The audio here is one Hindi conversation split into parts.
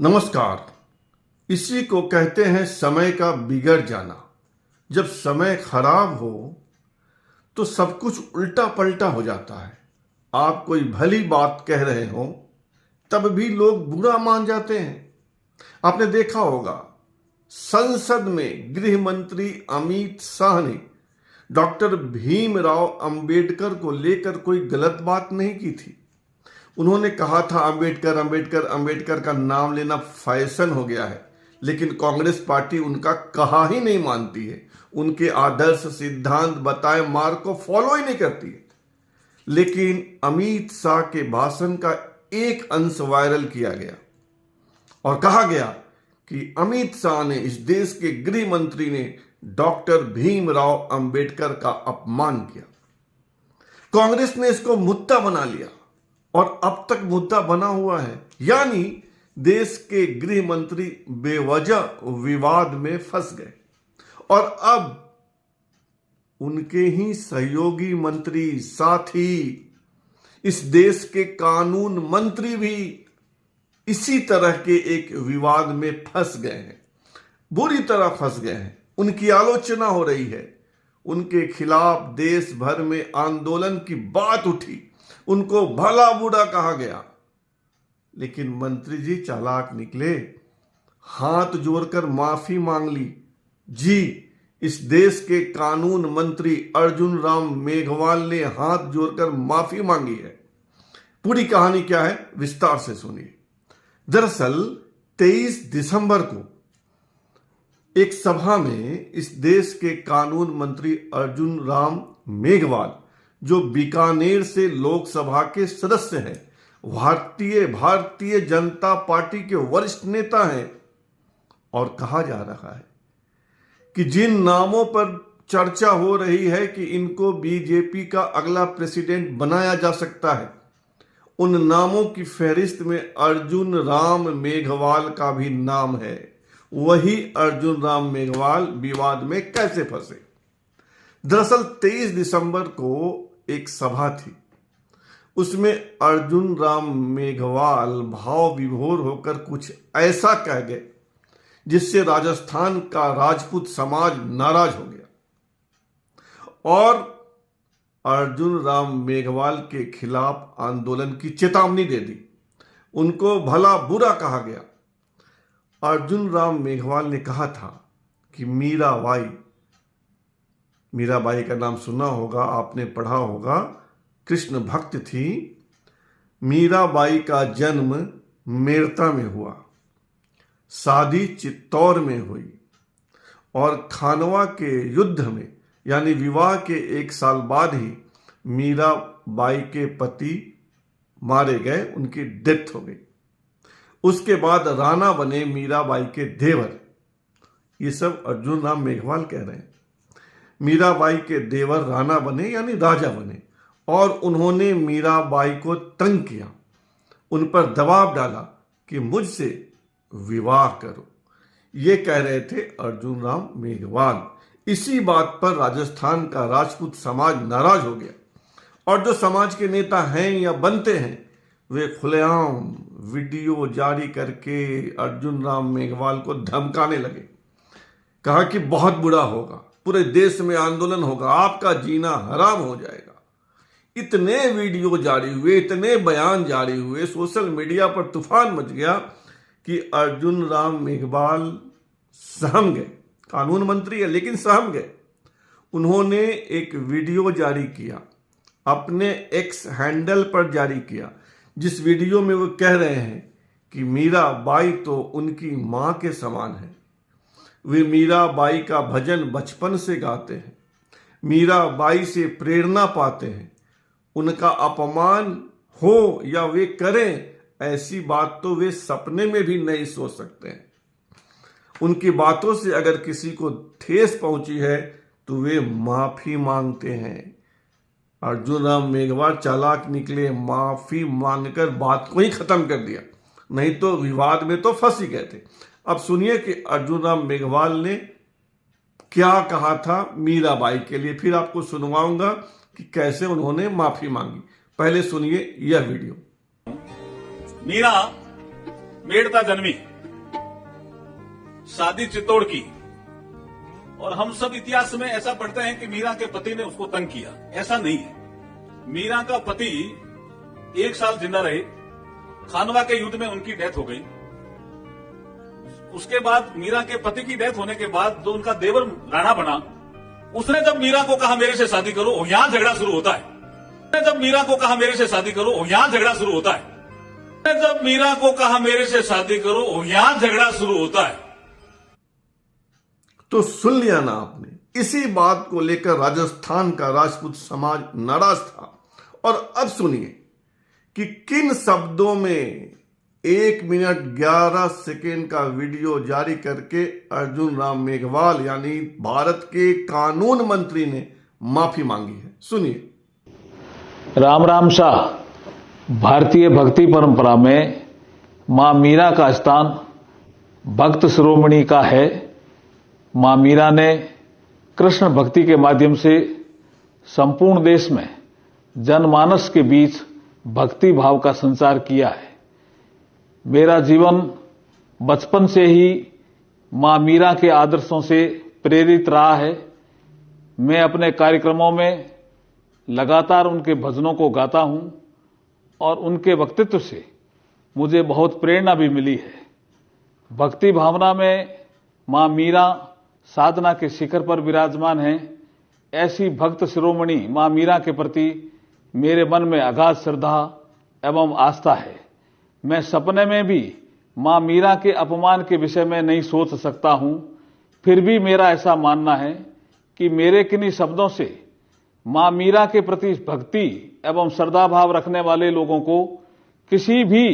नमस्कार। इसी को कहते हैं समय का बिगड़ जाना। जब समय खराब हो तो सब कुछ उल्टा पलटा हो जाता है। आप कोई भली बात कह रहे हो तब भी लोग बुरा मान जाते हैं। आपने देखा होगा, संसद में गृह मंत्री अमित शाह ने डॉक्टर भीमराव अंबेडकर को लेकर कोई गलत बात नहीं की थी। उन्होंने कहा था अंबेडकर अंबेडकर अंबेडकर का नाम लेना फैशन हो गया है, लेकिन कांग्रेस पार्टी उनका कहा ही नहीं मानती है। उनके आदर्श सिद्धांत बताए मार्ग को फॉलो ही नहीं करती है। लेकिन अमित शाह के भाषण का एक अंश वायरल किया गया और कहा गया कि अमित शाह ने, इस देश के गृह मंत्री ने डॉक्टर भीमराव अंबेडकर का अपमान किया। कांग्रेस ने इसको मुद्दा बना लिया और अब तक मुद्दा बना हुआ है। यानी देश के गृह मंत्री बेवजह विवाद में फंस गए और अब उनके ही सहयोगी मंत्री, साथी, इस देश के कानून मंत्री भी इसी तरह के एक विवाद में फंस गए हैं, बुरी तरह फंस गए हैं। उनकी आलोचना हो रही है, उनके खिलाफ देश भर में आंदोलन की बात उठी, उनको भला बुरा कहा गया। लेकिन मंत्री जी चालाक निकले, हाथ जोड़कर माफी मांग ली। जी, इस देश के कानून मंत्री अर्जुन राम मेघवाल ने हाथ जोड़कर माफी मांगी है। पूरी कहानी क्या है, विस्तार से सुनिए। दरअसल 23 दिसंबर को एक सभा में इस देश के कानून मंत्री अर्जुन राम मेघवाल, जो बीकानेर से लोकसभा के सदस्य हैं, भारतीय जनता पार्टी के वरिष्ठ नेता हैं, और कहा जा रहा है कि जिन नामों पर चर्चा हो रही है कि इनको बीजेपी का अगला प्रेसिडेंट बनाया जा सकता है, उन नामों की फहरिस्त में अर्जुन राम मेघवाल का भी नाम है। वही अर्जुन राम मेघवाल विवाद में कैसे फंसे? दरअसल 23 दिसंबर को एक सभा थी, उसमें अर्जुन राम मेघवाल भाव विभोर होकर कुछ ऐसा कह गए जिससे राजस्थान का राजपूत समाज नाराज हो गया और अर्जुन राम मेघवाल के खिलाफ आंदोलन की चेतावनी दे दी। उनको भला बुरा कहा गया। अर्जुन राम मेघवाल ने कहा था कि मीराबाई का नाम सुना होगा, आपने पढ़ा होगा, कृष्ण भक्त थी। मीराबाई का जन्म मेरता में हुआ, शादी चित्तौड़ में हुई और खानवा के युद्ध में यानी विवाह के 1 साल बाद ही मीराबाई के पति मारे गए, उनकी डेथ हो गई। उसके बाद राणा बने मीराबाई के देवर। ये सब अर्जुन राम मेघवाल कह रहे हैं। मीराबाई के देवर राणा बने यानी राजा बने और उन्होंने मीराबाई को तंग किया, उन पर दबाव डाला कि मुझसे विवाह करो। ये कह रहे थे अर्जुन राम मेघवाल। इसी बात पर राजस्थान का राजपूत समाज नाराज हो गया और जो समाज के नेता हैं या बनते हैं, वे खुलेआम वीडियो जारी करके अर्जुन राम मेघवाल को धमकाने लगे। कहा कि बहुत बुरा होगा, पूरे देश में आंदोलन होगा, आपका जीना हराम हो जाएगा। इतने वीडियो जारी हुए, इतने बयान जारी हुए, सोशल मीडिया पर तूफान मच गया कि अर्जुन राम मेघवाल सहम गए। कानून मंत्री है लेकिन सहम गए। उन्होंने एक वीडियो जारी किया, अपने एक्स हैंडल पर जारी किया, जिस वीडियो में वो कह रहे हैं कि मीराबाई तो उनकी मां के समान है। वे मीराबाई का भजन बचपन से गाते हैं, मीराबाई से प्रेरणा पाते हैं। उनका अपमान हो या वे करें, ऐसी बात तो वे सपने में भी नहीं सोच सकते हैं। उनकी बातों से अगर किसी को ठेस पहुंची है तो वे माफी मांगते हैं। अर्जुन राम मेघवाल चालाक निकले, माफी मांगकर बात को ही खत्म कर दिया, नहीं तो विवाद में तो फंस ही गए थे। अब सुनिए कि अर्जुन राम मेघवाल ने क्या कहा था मीराबाई के लिए, फिर आपको सुनवाऊंगा कि कैसे उन्होंने माफी मांगी। पहले सुनिए यह वीडियो। मीरा मेड़ता जन्मी शादी चित्तौड़ की, और हम सब इतिहास में ऐसा पढ़ते हैं कि मीरा के पति ने उसको तंग किया। ऐसा नहीं है। मीरा का पति 1 साल जिंदा रहे, खानवा के युद्ध में उनकी डेथ हो गई। उसके बाद मीरा के पति की डेथ होने के बाद जो उनका देवर राणा बना, उसने जब मीरा को कहा मेरे से शादी करो, यहां झगड़ा शुरू होता है। जब मीरा को कहा मेरे से शादी करो, यहां झगड़ा शुरू होता है। जब मीरा को कहा मेरे से शादी करो, यहां झगड़ा शुरू होता है। तो सुन लिया ना आपने, इसी बात को लेकर राजस्थान का राजपूत समाज नाराज था। और अब सुनिए कि किन शब्दों में 1 मिनट 11 सेकेंड का वीडियो जारी करके अर्जुन राम मेघवाल यानी भारत के कानून मंत्री ने माफी मांगी है। सुनिए। राम राम शाह। भारतीय भक्ति परंपरा में मां मीरा का स्थान भक्त शिरोमणि का है। मां मीरा ने कृष्ण भक्ति के माध्यम से संपूर्ण देश में जनमानस के बीच भक्ति भाव का संचार किया है। मेरा जीवन बचपन से ही मां मीरा के आदर्शों से प्रेरित रहा है। मैं अपने कार्यक्रमों में लगातार उनके भजनों को गाता हूं और उनके व्यक्तित्व से मुझे बहुत प्रेरणा भी मिली है। भक्ति भावना में मां मीरा साधना के शिखर पर विराजमान हैं। ऐसी भक्त शिरोमणि मां मीरा के प्रति मेरे मन में अगाध श्रद्धा एवं आस्था है। मैं सपने में भी मां मीरा के अपमान के विषय में नहीं सोच सकता हूं। फिर भी मेरा ऐसा मानना है कि मेरे किन्हीं शब्दों से मां मीरा के प्रति भक्ति एवं श्रद्धा भाव रखने वाले लोगों को किसी भी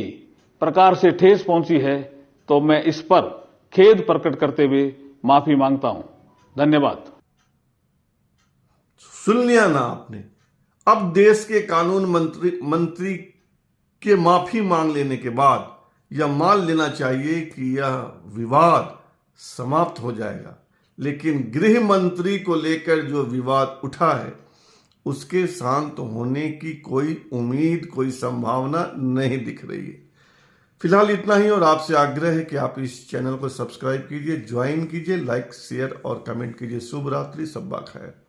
प्रकार से ठेस पहुंची है तो मैं इस पर खेद प्रकट करते हुए माफी मांगता हूं। धन्यवाद। सुन लिया ना आपने। अब देश के कानून मंत्री के माफी मांग लेने के बाद यह मान लेना चाहिए कि यह विवाद समाप्त हो जाएगा। लेकिन गृह मंत्री को लेकर जो विवाद उठा है उसके शांत होने की कोई उम्मीद, कोई संभावना नहीं दिख रही है। फिलहाल इतना ही, और आपसे आग्रह है कि आप इस चैनल को सब्सक्राइब कीजिए, ज्वाइन कीजिए, लाइक, शेयर और कमेंट कीजिए। शुभ रात्रि, शब्बा खैर।